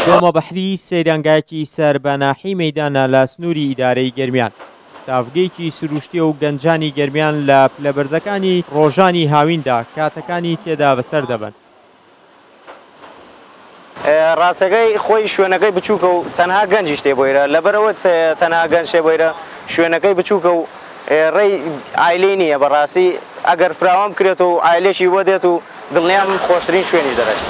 کۆمە بەحری سەیرانگایەکی سەر بە ناحی مەیدانە لە سنووری ئیدارەی گەرمیان. تافگەیەکی سروشتی و گەنجانی گەرمیان لە پلەبەرزەکانی ڕۆژانی هاویندا کاتەکانی تێدا بەسەر دەبن. ڕاستەکەی خۆی شوێنەکەی بچووکە و تەنها گەنجیش تێبۆیرە لەبەرەوە تەنها گەنج تێبۆیرە شوێنەکەی بچووکە و ڕێی ئایلەی نییە بەڕاستی ئەگەر فراوان بکرێت و ئایلێکی بۆ دێت و دڵنیام خۆشترین شوێنی دەرێت.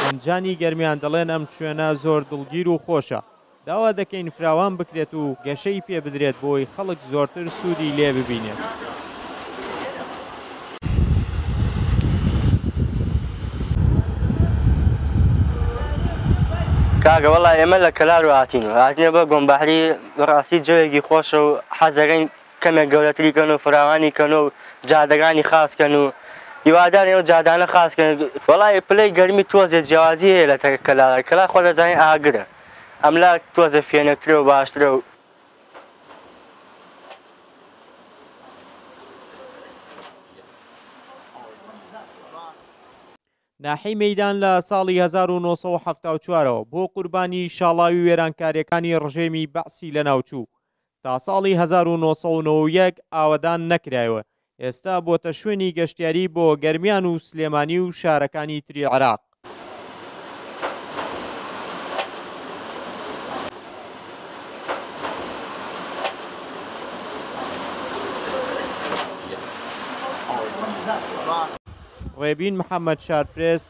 گەنجانی گەرمیان دەڵێن ئەم شوێنە زۆر دڵگیر و خۆشە. داوا دەکەین فراوان بکرێت و گەشەی پێ بدرێت بۆی خەڵک زۆرتر سوودی لێ ببینێت. کاگە وەڵای ئێمە لە کەلار هاتینە بە گۆمبەحری ڕاستی جەوێکی خۆشە و حەزەکەین کەمێک گەورەتریکەن و فراوانی کەن و جادەگانی خاصکەن و هیوادار ئێوە جادانە خاصکەن. وەڵای پلەی گەرمی تۆزێ جیاوازی هەیە لە کەلار خۆ دەزانین ئاگرە ئەملا تۆزە فێنەکترە و باشترە و ناحی مەیدان لە ساڵی 1974ەوە بۆ قوربانی شاڵاوی وێرانکاریەکانی ڕژێمی بەعسی لە ناوچوو تا ساڵی 1991 ئاوەدان نەکرایەوە. ئێستا بۆتە شوێنی گەشتیاری بۆ گەرمیان و سلێمانی و شارەکانی تری عێراق. ڕێبین محەممەد شارپرێس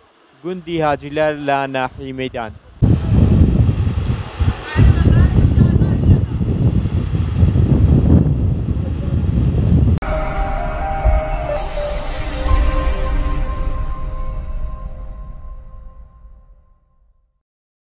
گوندی هاجیلەر لە ناحی مەیدان.